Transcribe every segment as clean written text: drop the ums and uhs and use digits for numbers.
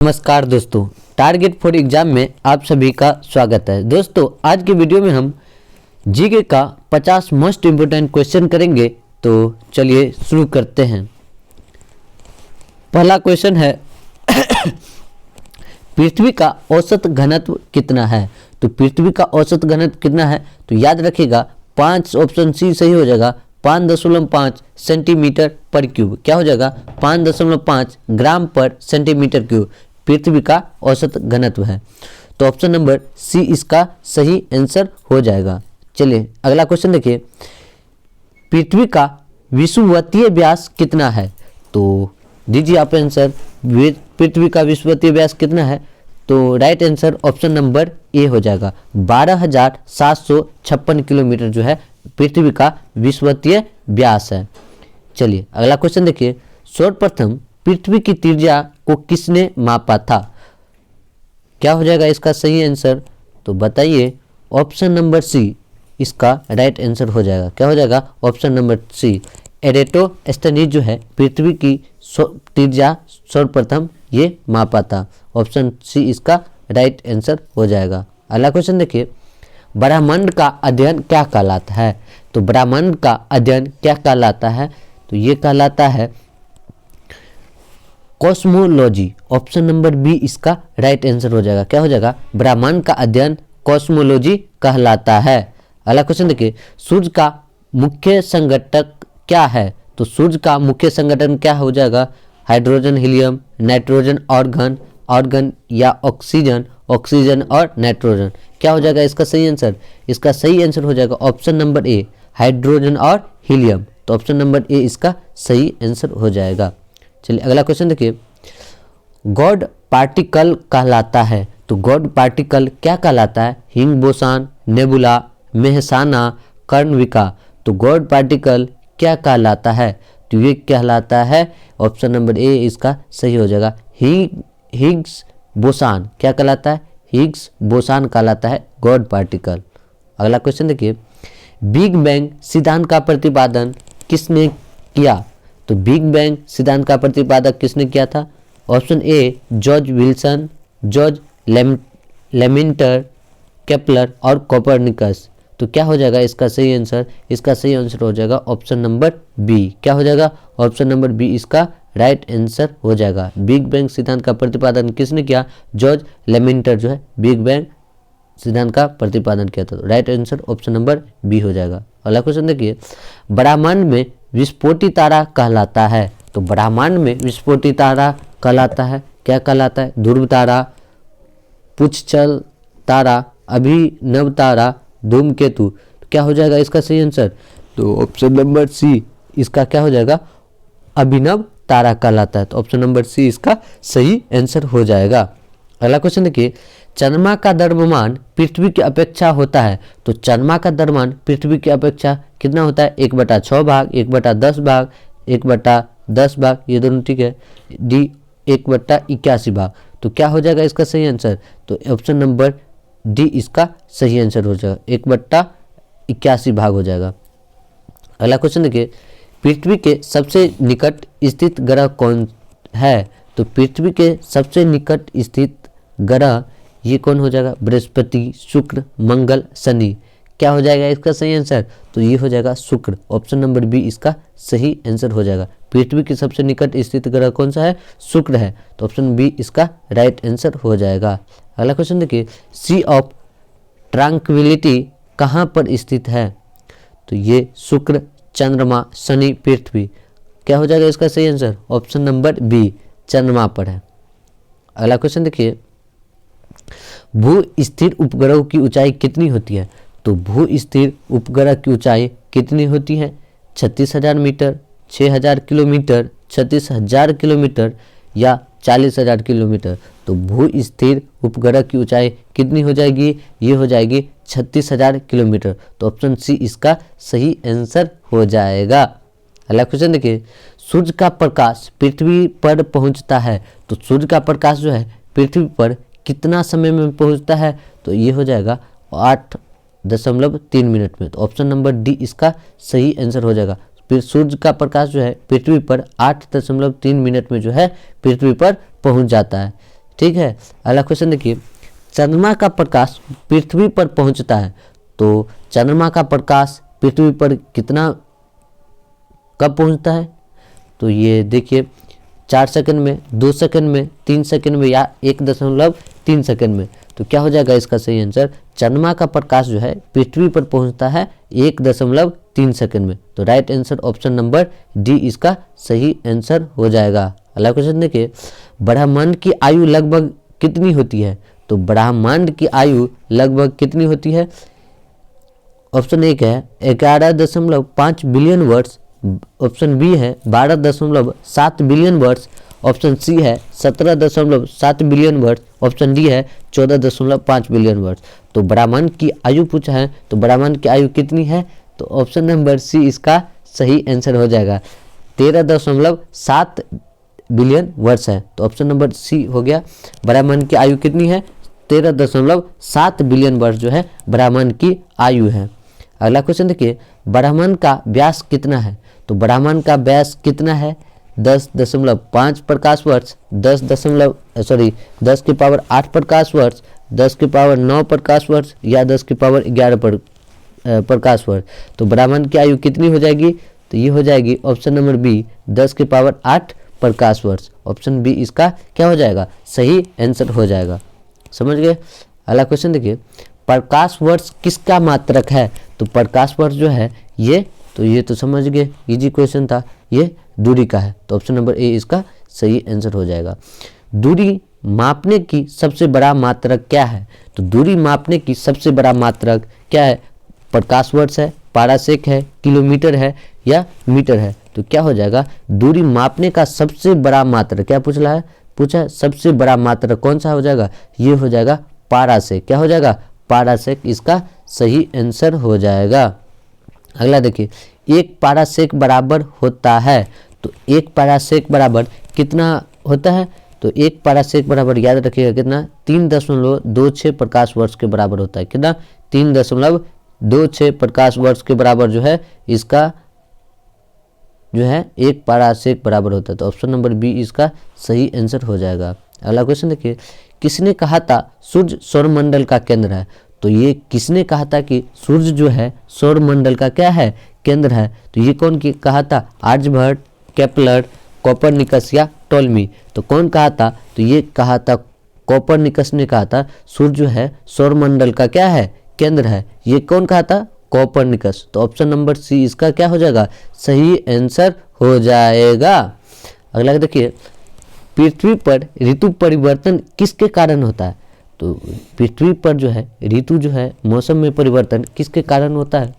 नमस्कार दोस्तों, target for exam में आप सभी का स्वागत है। दोस्तों, आज के वीडियो में हम जीके का 50 मोस्ट इम्पोर्टेंट क्वेश्चन करेंगे। तो चलिए शुरू करते हैं। पहला क्वेश्चन है पृथ्वी का औसत घनत्व कितना है। तो पृथ्वी का औसत घनत्व कितना है, तो याद रखिएगा 5 ऑप्शन सी सही हो जाएगा। 5.5 सेंटीमीटर पर क्यूब। क्या हो जाएगा? 5.5 ग्राम पर सेंटीमीटर क्यूब पृथ्वी का औसत घनत्व है। तो ऑप्शन नंबर सी इसका सही आंसर हो जाएगा। चलिए अगला क्वेश्चन देखिए, पृथ्वी का विषुवतीय व्यास कितना है। तो दीजिए आप आंसर। पृथ्वी का विषुवतीय व्यास कितना है, तो right answer option number A हो जाएगा। 12,756 किलोमीटर जो है पृथ्वी का विषुवतीय व्यास है। चलिए अगला क्वेश्चन देखिए, सर्वप्रथम पृथ्वी की त्रिज्या को किसने मापा था। क्या हो जाएगा इसका सही आंसर, तो बताइए। ऑप्शन नंबर सी इसका राइट आंसर हो जाएगा। क्या हो जाएगा? ऑप्शन नंबर सी, एरेटोस्टेनीज जो है पृथ्वी की त्रिज्या सर्वप्रथम ये मापा था। ऑप्शन सी इसका राइट आंसर हो जाएगा। अगला क्वेश्चन देखिए, ब्रह्मांड का अध्ययन क्या कहलाता है। तो ब्रह्मांड का अध्ययन क्या कहलाता है, तो ये कहलाता है कॉस्मोलॉजी। ऑप्शन नंबर बी इसका राइट आंसर हो जाएगा। क्या हो जाएगा? ब्रह्मांड का अध्ययन कॉस्मोलॉजी कहलाता है। अगला क्वेश्चन देखिए, सूर्य का मुख्य संघटक क्या है। तो सूर्य का मुख्य संगठन क्या हो जाएगा? हाइड्रोजन, हीलियम, नाइट्रोजन, ऑर्गन या ऑक्सीजन, ऑक्सीजन और नाइट्रोजन। क्या हो जाएगा इसका सही आंसर? इसका सही आंसर हो जाएगा ऑप्शन नंबर ए, हाइड्रोजन और हीलियम। तो ऑप्शन नंबर ए इसका सही आंसर हो जाएगा। चलिए अगला क्वेश्चन देखिए, गॉड पार्टिकल कहलाता है। तो गॉड पार्टिकल क्या कहलाता है? हिंग बोसान, नेबुला, मेहसाना, कर्णविका। तो गॉड पार्टिकल क्या कहलाता है, तो ये कहलाता है ऑप्शन नंबर ए इसका सही हो जाएगा, हिग्स बोसान। क्या कहलाता है? हिग्स बोसान कहलाता है गॉड पार्टिकल। अगला क्वेश्चन देखिए, बिग बैंग सिद्धांत का प्रतिपादन किसने किया। तो बिग बैंग सिद्धांत का प्रतिपादक किसने किया था? Option A George Wilson, George Lemaitre, Kepler और कोपरनिकस। तो क्या हो जाएगा इसका सही आंसर? इसका सही आंसर हो जाएगा ऑप्शन नंबर बी। क्या हो जाएगा? ऑप्शन नंबर बी इसका राइट आंसर हो जाएगा। बिग बैंग सिद्धांत का प्रतिपादन किसने किया? जॉर्ज लेमिंटर जो है बिग बैंग सिद्धांत का प्रतिपादन किया था। Right answer option number B हो जाएगा। अगला क्वेश्चन देखिए, ब्रह्मांड में विस्फोटी तारा कहलाता है। तो ब्रह्मांड में विस्फोटी तारा कहलाता है, क्या कहलाता है? ध्रुव तारा, पुच्छल तारा, अभिनव तारा, धूमकेतु। क्या हो जाएगा इसका सही आंसर? तो ऑप्शन नंबर सी इसका क्या हो जाएगा? अभिनव तारा कहलाता है। तो ऑप्शन नंबर सी इसका सही आंसर हो जाएगा। अगला क्वेश्चन देखिए, चंद्रमा का द्रव्यमान पृथ्वी की अपेक्षा होता है। तो चंद्रमा का द्रव्यमान पृथ्वी की अपेक्षा कितना होता है? 1/6 भाग, 1/10 भाग, 1/10 भाग, ये दोनों ठीक है। डी 1/81 भाग। तो क्या हो जाएगा इसका सही आंसर? तो ऑप्शन नंबर डी इसका सही आंसर हो जाएगा, 1/81 भाग हो जाएगा। अगला क्वेश्चन देखिए, पृथ्वी के सबसे निकट स्थित ग्रह कौन है। तो पृथ्वी के सबसे निकट स्थित ग्रह ये कौन हो जाएगा? बृहस्पति, शुक्र, मंगल, शनि। क्या हो जाएगा इसका सही आंसर? तो ये हो जाएगा शुक्र। ऑप्शन नंबर बी इसका सही आंसर हो जाएगा। पृथ्वी के सबसे निकट स्थित ग्रह कौन सा है? शुक्र है। तो ऑप्शन बी इसका राइट आंसर हो जाएगा। अगला क्वेश्चन देखिए, सी ऑफ ट्रैंक्विलिटी कहाँ पर स्थित है। तो ये शुक्र, चंद्रमा, शनि, पृथ्वी। क्या हो जाएगा इसका सही आंसर? ऑप्शन नंबर बी, चंद्रमा पर है। अगला क्वेश्चन देखिए, भू स्थिर उपग्रह की ऊंचाई कितनी होती है। तो भू स्थिर उपग्रह की ऊंचाई कितनी होती है? 36,000 मीटर, 6,000 किलोमीटर, 36,000 किलोमीटर या 40,000 किलोमीटर। तो भू स्थिर उपग्रह की ऊंचाई कितनी हो जाएगी? ये हो जाएगी 36,000 किलोमीटर। तो ऑप्शन सी इसका सही आंसर हो जाएगा। अगला क्वेश्चन देखिए, सूर्य का प्रकाश पृथ्वी पर पहुंचता है। तो सूर्य का प्रकाश जो है पृथ्वी पर कितना समय में पहुंचता है? तो ये हो जाएगा 8.3 मिनट में। तो ऑप्शन नंबर डी इसका सही आंसर हो जाएगा। फिर सूर्य का प्रकाश जो है पृथ्वी पर 8.3 मिनट में जो है पृथ्वी पर पहुंच जाता है। ठीक है। अगला क्वेश्चन देखिए, चंद्रमा का प्रकाश पृथ्वी पर पहुंचता है तो चंद्रमा का प्रकाश पृथ्वी पर कितना कब पहुंचता है? तो ये देखिए 4 सेकंड में, 2 सेकंड में, 3 सेकंड में या 1.3 सेकंड में। तो क्या हो जाएगा इसका सही आंसर? चंद्रमा का प्रकाश जो है पृथ्वी पर पहुंचता है 1.3 सेकंड में। तो right answer option number D इसका सही आंसर हो जाएगा। अगला क्वेश्चन देखिए, ब्रह्मांड की आयु लगभग कितनी होती है? तो ब्रह्मांड की आयु लगभग कितनी होती है? ऑप्शन एक है 11.5 बिलियन वर्ष, ऑप्शन बी है 12.7 बिलियन वर्ष, ऑप्शन सी है 17.7 बिलियन वर्ष, ऑप्शन डी है 14.5 बिलियन वर्ष। तो ब्रह्मांड की आयु पूछा है, तो ब्रह्मांड की आयु कितनी है? तो ऑप्शन नंबर सी इसका सही आंसर हो जाएगा। 13.7 बिलियन वर्ष है, तो ऑप्शन नंबर सी हो गया। ब्रह्मांड की आयु कितनी है? 13.7 बिलियन वर्ष जो है ब्रह्मांड की आयु है। अगला क्वेश्चन देखिए, ब्रह्मांड का व्यास कितना है? तो ब्रह्मांड का व्यास कितना है? 10.5 प्रकाश वर्ष, 10 की पावर 8 प्रकाश वर्ष, 10 की पावर 9 प्रकाश वर्ष या 10 की पावर 11 प्रकाश वर्ष। तो ब्रह्मांड की आयु कितनी हो जाएगी? तो ये हो जाएगी ऑप्शन नंबर बी 10 की पावर 8 प्रकाश वर्ष। ऑप्शन बी इसका क्या हो जाएगा? सही आंसर हो जाएगा। समझ गए? अगला क्वेश्चन देखिए, प्रकाश वर्ष किसका मात्रक है? तो प्रकाश वर्ष जो है ये तो समझ गए, इजी क्वेश्चन था, ये दूरी का है। तो ऑप्शन नंबर ए इसका सही आंसर हो जाएगा। दूरी मापने की सबसे बड़ा मात्रक क्या है? तो दूरी मापने की सबसे बड़ा मात्रक क्या है? प्रकाश वर्ष है, पारासेक है, किलोमीटर है या मीटर है। तो क्या हो जाएगा? दूरी मापने का सबसे बड़ा मात्रक क्या पूछा है सबसे बड़ा मात्रक कौन सा हो जाएगा? ये हो जाएगा पारासेक। क्या हो जाएगा? पारासेक इसका सही आंसर हो जाएगा। अगला देखिए, एक पारासेक बराबर होता है, तो एक पारासेक बराबर कितना होता है? तो एक पारासेक बराबर याद रखिएगा कितना? 3.26 प्रकाश वर्ष के बराबर होता है। कितना? 3.26 प्रकाश वर्ष के बराबर जो है इसका जो है एक पारासेक बराबर होता है। तो ऑप्शन नंबर बी इसका सही आंसर हो जाएगा। अगला क्वेश्चन देखिए, किसने कहा था सूर्य सौरमंडल का केंद्र है? तो ये किसने कहा था कि सूर्य जो है सौरमंडल का क्या है? केंद्र है। तो ये कौन की कहा था? आर्यभट्ट, केपलर, कोपरनिकस या टोल्मी। तो कौन कहा था? तो ये कहा था कोपरनिकस ने कहा था सूर्य जो है सौरमंडल का क्या है? केंद्र है। ये कौन कहा था? कोपरनिकस। तो ऑप्शन नंबर सी इसका क्या हो जाएगा? सही आंसर हो जाएगा। अगला देखिए, पृथ्वी पर ऋतु परिवर्तन किसके कारण होता है? तो पृथ्वी पर जो है ऋतु जो है मौसम में परिवर्तन किसके कारण होता है?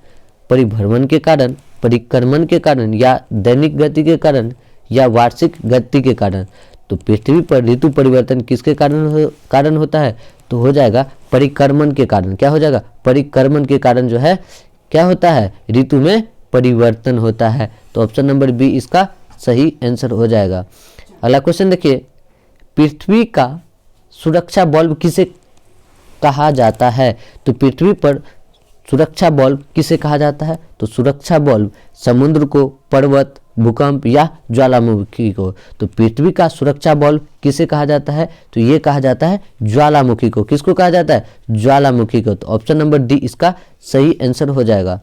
परिभ्रमण के कारण, परिक्रमण के कारण या दैनिक गति के कारण या वार्षिक गति के कारण। तो पृथ्वी पर ऋतु परिवर्तन किसके कारण होता है? तो हो जाएगा परिक्रमण के कारण। क्या हो जाएगा? परिक्रमण के कारण जो है क्या होता है? ऋतु में परिवर्तन होता है। तो ऑप्शन नंबर बी इसका सही आंसर हो जाएगा। अगला क्वेश्चन देखिए, पृथ्वी का सुरक्षा बल्ब किसे कहा जाता है? तो पृथ्वी पर सुरक्षा बल्ब किसे कहा जाता है? तो सुरक्षा बल्ब समुद्र को, पर्वत, भूकंप या ज्वालामुखी को। तो पृथ्वी का सुरक्षा बल्ब किसे कहा जाता है? तो ये कहा जाता है ज्वालामुखी को। किसको कहा जाता है? ज्वालामुखी को। तो ऑप्शन नंबर डी इसका सही आंसर हो जाएगा।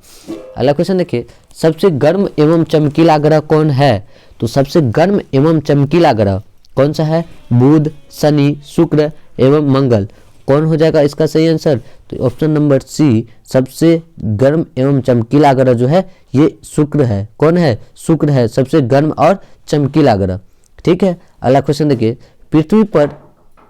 अगला क्वेश्चन देखिए, सबसे गर्म एवं चमकीला ग्रह कौन है? तो सबसे गर्म एवं चमकीला ग्रह कौन सा है? बुध, शनि, शुक्र एवं मंगल। कौन हो जाएगा इसका सही आंसर? तो ऑप्शन नंबर सी सबसे गर्म एवं चमकीला ग्रह जो है ये शुक्र है। कौन है? शुक्र है सबसे गर्म और चमकीला ग्रह। ठीक है। अगला क्वेश्चन देखिए, पृथ्वी पर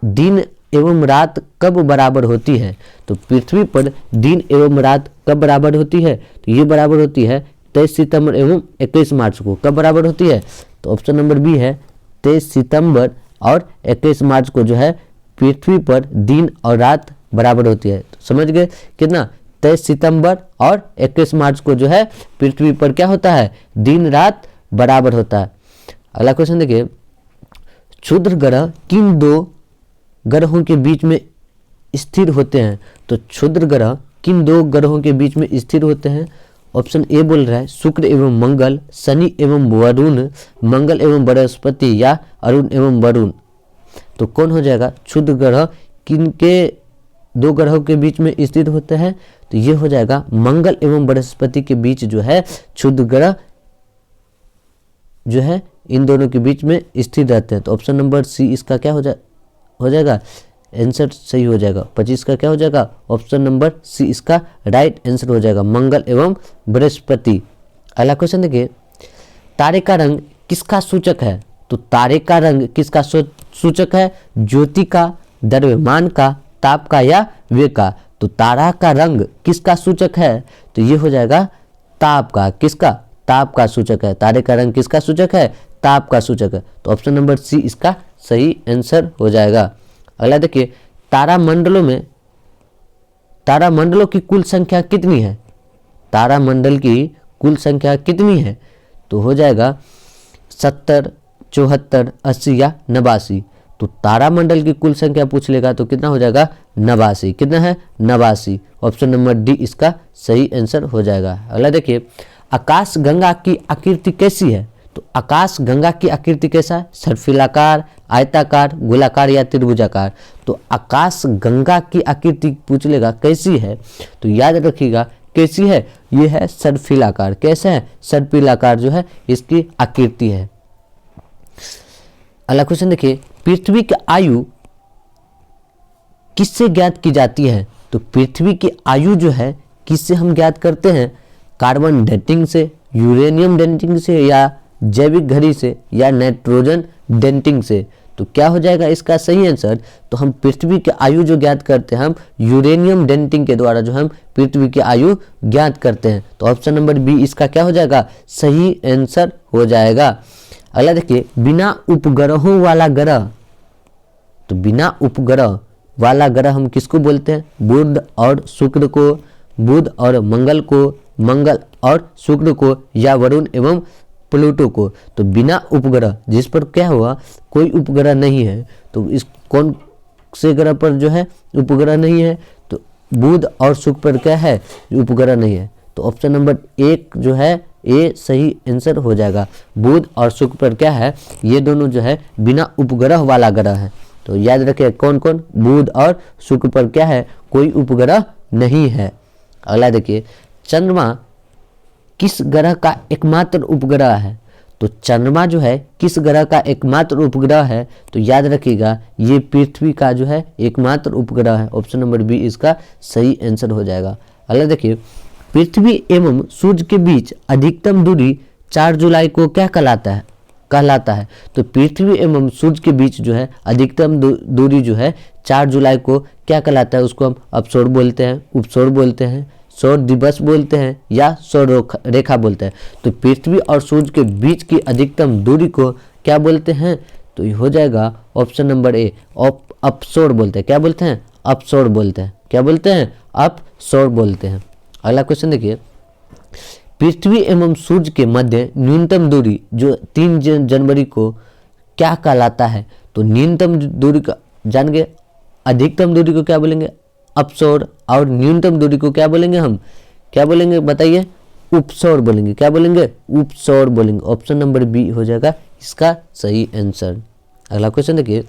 दिन एवं रात कब बराबर होती है? तो पृथ्वी पर दिन एवं रात कब बराबर होती है? तो ये बराबर होती है 23 सितंबर एवं 21 मार्च को। कब बराबर होती है? तो ऑप्शन नंबर बी है 23 सितंबर और 21 मार्च को जो है पृथ्वी पर दिन और रात बराबर होती है। तो समझ गए कितना? 23 सितंबर और 21 मार्च को जो है पृथ्वी पर क्या होता है? दिन रात बराबर होता है। अगला क्वेश्चन देखिए, क्षुद्र ग्रह किन दो ग्रहों के बीच में स्थिर होते हैं? तो क्षुद्र ग्रह किन दो ग्रहों के बीच में स्थिर होते हैं? ऑप्शन ए बोल रहा है शुक्र एवं मंगल, शनि एवं वरुण, मंगल एवं बृहस्पति या अरुण एवं वरुण। तो कौन हो जाएगा, क्षुद्र ग्रह किनके दो ग्रहों के बीच में स्थित होते हैं, तो ये हो जाएगा मंगल एवं बृहस्पति के बीच जो है क्षुद्र ग्रह जो है इन दोनों के बीच में स्थित रहते हैं। तो ऑप्शन नंबर सी इसका क्या हो जाएगा, आंसर सही हो जाएगा। 25 का क्या हो जाएगा, ऑप्शन नंबर सी इसका राइट आंसर हो जाएगा, मंगल एवं बृहस्पति। अगला क्वेश्चन देखिए, तारे का रंग किसका सूचक है, तो तारे का रंग किसका सूचक है, ज्योति का, द्रव्यमान का, ताप का या वेग का। तो तारा का रंग किसका सूचक है, तो ये हो जाएगा ताप का, किसका, ताप का सूचक है। तारे का रंग किसका सूचक है, ताप का सूचक है। तो ऑप्शन नंबर सी इसका सही आंसर हो जाएगा। अगला देखिए, तारामंडलों की कुल संख्या कितनी है, तारामंडल की कुल संख्या कितनी है, तो हो जाएगा 70, 74, 80 या 89। तो तारामंडल की कुल संख्या पूछ लेगा तो कितना हो जाएगा, 89। कितना है, 89। ऑप्शन नंबर डी इसका सही आंसर हो जाएगा। अगला देखिए, आकाश गंगा की आकृति कैसी है, तो आकाश गंगा की आकृति कैसा है, सर्पिलाकार, आयताकार, गोलाकार या त्रिभुजाकार। तो आकाश गंगा की आकृति पूछ लेगा कैसी है, तो याद रखिएगा कैसी है, ये है सर्पिलाकार। कैसे है, सर्पिलाकार जो है इसकी आकृति है। अगला क्वेश्चन देखिए, पृथ्वी की आयु किससे ज्ञात की जाती है, तो पृथ्वी की आयु जो है किससे हम ज्ञात करते हैं, कार्बन डेटिंग से, यूरेनियम डेटिंग से, या जैविक घड़ी से, या नाइट्रोजन डेटिंग से। तो क्या हो जाएगा इसका सही आंसर, तो हम पृथ्वी की आयु जो ज्ञात करते हैं हम यूरेनियम डेटिंग के द्वारा जो हम पृथ्वी की आयु ज्ञात करते हैं। तो ऑप्शन नंबर बी इसका क्या हो जाएगा, सही आंसर हो जाएगा। अगला देखिए, बिना उपग्रहों वाला ग्रह, तो बिना उपग्रह वाला ग्रह हम किसको बोलते हैं, बुध और शुक्र को, बुध और मंगल को, मंगल और शुक्र को, या वरुण एवं प्लूटो को। तो बिना उपग्रह, जिस पर क्या हुआ कोई उपग्रह नहीं है, तो इस कौन से ग्रह पर जो है उपग्रह नहीं है, तो बुध और शुक्र पर क्या है, उपग्रह नहीं है। तो ऑप्शन नंबर एक जो है ए सही आंसर हो जाएगा। बुध और शुक्र पर क्या है, ये दोनों जो है बिना उपग्रह वाला ग्रह है। तो याद रखिए कौन कौन, बुध और शुक्र पर क्या है, कोई उपग्रह नहीं है। अगला देखिए, चंद्रमा किस ग्रह का एकमात्र उपग्रह है, तो चंद्रमा जो है किस ग्रह का एकमात्र उपग्रह है, तो याद रखिएगा ये पृथ्वी का जो है एकमात्र उपग्रह है। ऑप्शन नंबर बी इसका सही आंसर हो जाएगा। अगला देखिए, पृथ्वी एवं सूर्य के बीच अधिकतम दूरी 4 जुलाई को क्या कहलाता है। तो पृथ्वी एवं सूर्य के बीच जो है अधिकतम दूरी जो है 4 जुलाई को क्या कहलाता है, उसको हम अपसौर बोलते हैं, उपसौर बोलते हैं, सौर दिवस बोलते हैं, या सौर रेखा बोलते हैं। तो पृथ्वी और सूर्य के बीच की अधिकतम दूरी को क्या बोलते हैं, तो ये हो जाएगा ऑप्शन नंबर ए, अपसौर बोलते हैं। क्या बोलते हैं, अपसौर बोलते हैं। क्या बोलते हैं, अपसौर बोलते हैं। अगला क्वेश्चन देखिए, पृथ्वी एवं सूर्य के मध्य न्यूनतम दूरी जो 3 जनवरी को क्या कहलाता है, तो न्यूनतम दूरी का जान गए, अधिकतम दूरी को क्या बोलेंगे, अपसौर, और न्यूनतम दूरी को क्या बोलेंगे हम, क्या बोलेंगे बताइए, उपसौर बोलेंगे। क्या बोलेंगे, उपसौर बोलेंगे। ऑप्शन नंबर बी हो जाएगा इसका सही आंसर। अगला क्वेश्चन देखिए,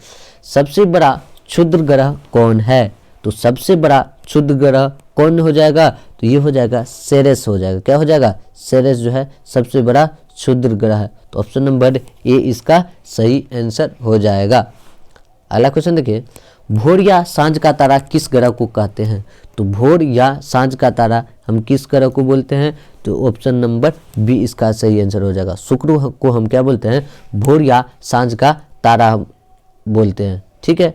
सबसे बड़ा क्षुद्र ग्रह कौन है, तो सबसे बड़ा क्षुद्र ग्रह कौन हो जाएगा, तो ये हो जाएगा सेरेस हो जाएगा। क्या हो जाएगा, सेरेस जो है सबसे बड़ा क्षुद्र ग्रह है। तो ऑप्शन नंबर ए इसका सही आंसर हो जाएगा। अगला क्वेश्चन देखिए, भोर या सांझ का तारा किस ग्रह को कहते हैं, तो भोर या सांझ का तारा हम किस ग्रह को बोलते हैं, तो ऑप्शन नंबर बी इसका सही आंसर हो जाएगा। शुक्र को हम क्या बोलते हैं, भोर या सांझ का तारा हम बोलते हैं। ठीक है,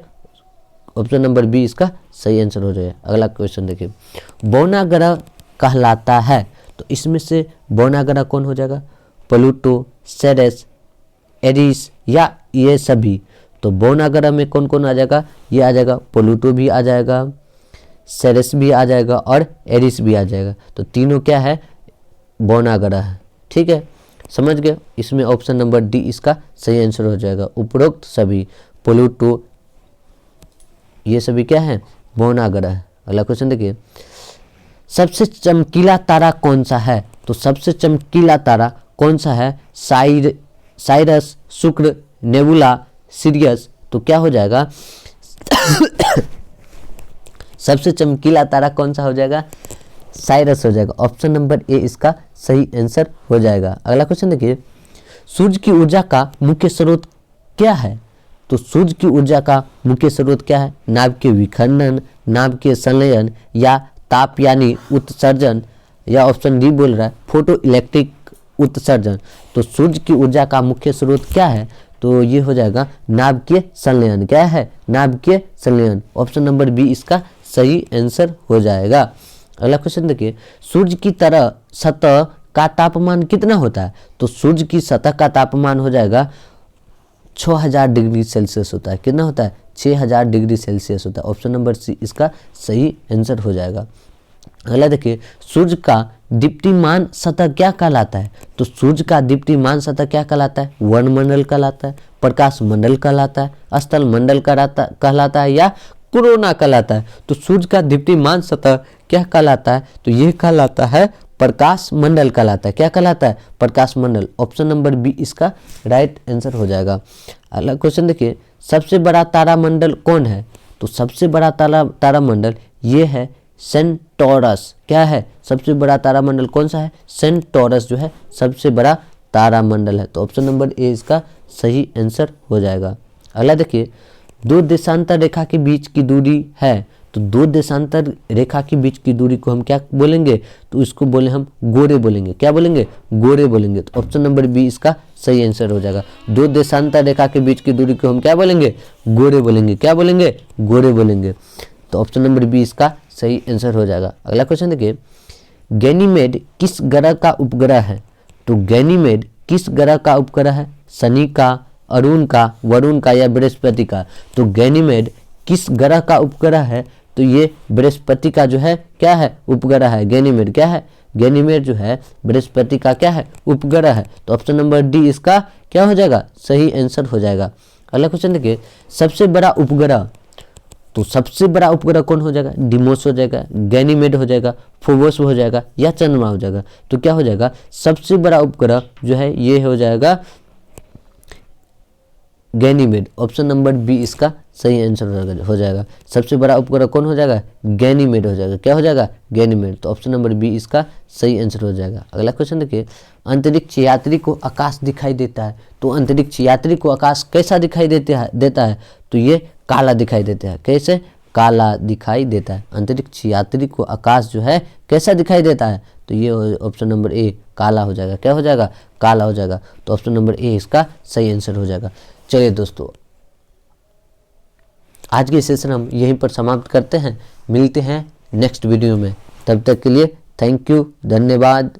ऑप्शन नंबर बी इसका सही आंसर हो जाएगा। अगला क्वेश्चन देखिए, बौना ग्रह कहलाता है, तो इसमें से बौना ग्रह कौन हो जाएगा, प्लूटो, सेरेस, एरिस या ये सभी। तो बौना ग्रह में कौन कौन आ जाएगा, ये आ जाएगा, प्लूटो भी आ जाएगा, सेरेस भी आ जाएगा, और एरिस भी आ जाएगा। तो तीनों क्या है, बौना ग्रह है। ठीक है, समझ गए। इसमें ऑप्शन नंबर डी इसका सही आंसर हो जाएगा। उपरोक्त सभी प्लूटो ये सभी क्या है, बौना ग्रह है। अगला क्वेश्चन देखिए, सबसे चमकीला तारा कौन सा है, तो सबसे चमकीला तारा कौन सा है, साइरस, शुक्र, नेबुला, सिरियस, तो क्या हो जाएगा सबसे चमकीला तारा कौन सा हो जाएगा, साइरस हो जाएगा। ऑप्शन नंबर ए इसका सही आंसर हो जाएगा। अगला क्वेश्चन देखिए, सूर्य की ऊर्जा का मुख्य स्रोत क्या है। तो सूर्य की ऊर्जा का मुख्य स्रोत क्या है, नाभिकीय विखंडन, नाभिकीय संलयन या ताप यानी उत्सर्जन, या ऑप्शन डी बोल रहा है फोटो इलेक्ट्रिक उत्सर्जन। तो सूर्य की ऊर्जा का मुख्य स्रोत क्या है, तो ये हो जाएगा नाभिकीय संलयन। क्या है, नाभिकीय संलयन। ऑप्शन नंबर बी इसका सही आंसर हो जाएगा। अगला क्वेश्चन देखिए, सूर्य की तरह सतह का तापमान कितना होता है। तो सूर्य की सतह का तापमान हो जाएगा 6000 डिग्री सेल्सियस होता है। कितना होता है, 6000 डिग्री सेल्सियस होता है। ऑप्शन नंबर सी इसका सही आंसर हो जाएगा। अगला देखिए, सूर्य का दीप्तिमान सतह क्या कहलाता है। तो सूर्य का दीप्तिमान सतह क्या कहलाता है, वर्णमंडल कहलाता है, प्रकाश मंडल कहलाता है, स्थल मंडल कहलाता है या कोरोना कहलाता है। तो सूर्य का दीप्तिमान सतह क्या कहलाता है, तो यह कहलाता है प्रकाश मंडल कहलाता है। क्या कहलाता है, प्रकाश मंडल। ऑप्शन नंबर बी इसका राइट आंसर हो जाएगा। अगला क्वेश्चन देखिए, सबसे बड़ा तारामंडल कौन है। तो सबसे बड़ा तारामंडल ये है सेंटोरस। क्या है, सबसे बड़ा तारामंडल कौन सा है, सेंटोरस जो है सबसे बड़ा तारामंडल है। तो ऑप्शन नंबर ए इसका सही आंसर हो जाएगा। अगला देखिए, दो देशांतर रेखा के बीच की दूरी है। तो दो देशांतर रेखा के बीच की दूरी को हम क्या बोलेंगे, तो इसको बोले हम गोरे बोलेंगे। क्या बोलेंगे, गोरे बोलेंगे। तो ऑप्शन नंबर बी इसका सही आंसर हो जाएगा। दो देशांतर रेखा के बीच की दूरी को हम क्या बोलेंगे, गोरे बोलेंगे। क्या बोलेंगे, गोरे बोलेंगे। तो ऑप्शन नंबर बी इसका सही आंसर हो जाएगा। अगला क्वेश्चन देखिए, गैनीमेड किस ग्रह का उपग्रह है। तो गैनीमेड किस ग्रह का उपग्रह है, शनि का, अरुण का, वरुण का या बृहस्पति का। तो गैनीमेड किस ग्रह का उपग्रह है, तो ये बृहस्पति का जो है क्या है, उपग्रह है। गैनीमेड क्या है, गैनीमेड जो है बृहस्पति का क्या है, उपग्रह है। तो ऑप्शन नंबर डी इसका क्या हो जाएगा, सही आंसर हो जाएगा। अगला क्वेश्चन देखिए, सबसे बड़ा उपग्रह। तो सबसे बड़ा उपग्रह कौन हो जाएगा, डिमोस हो जाएगा, गैनीमेड हो जाएगा, फोबोस हो जाएगा या चंद्रमा हो जाएगा। तो क्या हो जाएगा, सबसे बड़ा उपग्रह जो है ये हो जाएगा गैनीमेड। ऑप्शन नंबर बी इसका सही आंसर हो जाएगा। सबसे बड़ा उपग्रह कौन हो जाएगा, गैनीमेड हो जाएगा। क्या हो जाएगा, गैनीमेड। तो ऑप्शन नंबर बी इसका सही आंसर हो जाएगा। अगला क्वेश्चन देखिए, अंतरिक्ष यात्री को आकाश दिखाई देता है। तो अंतरिक्ष यात्री को आकाश कैसा दिखाई देता है, तो ये काला दिखाई देता है। कैसे, काला दिखाई देता है। अंतरिक्ष यात्री को आकाश जो है कैसा दिखाई देता है, तो ये ऑप्शन नंबर ए काला हो जाएगा। क्या हो जाएगा, काला हो जाएगा। तो ऑप्शन नंबर ए इसका सही आंसर हो जाएगा। चलिए दोस्तों, आज के सेशन हम यहीं पर समाप्त करते हैं। मिलते हैं नेक्स्ट वीडियो में, तब तक के लिए थैंक यू, धन्यवाद।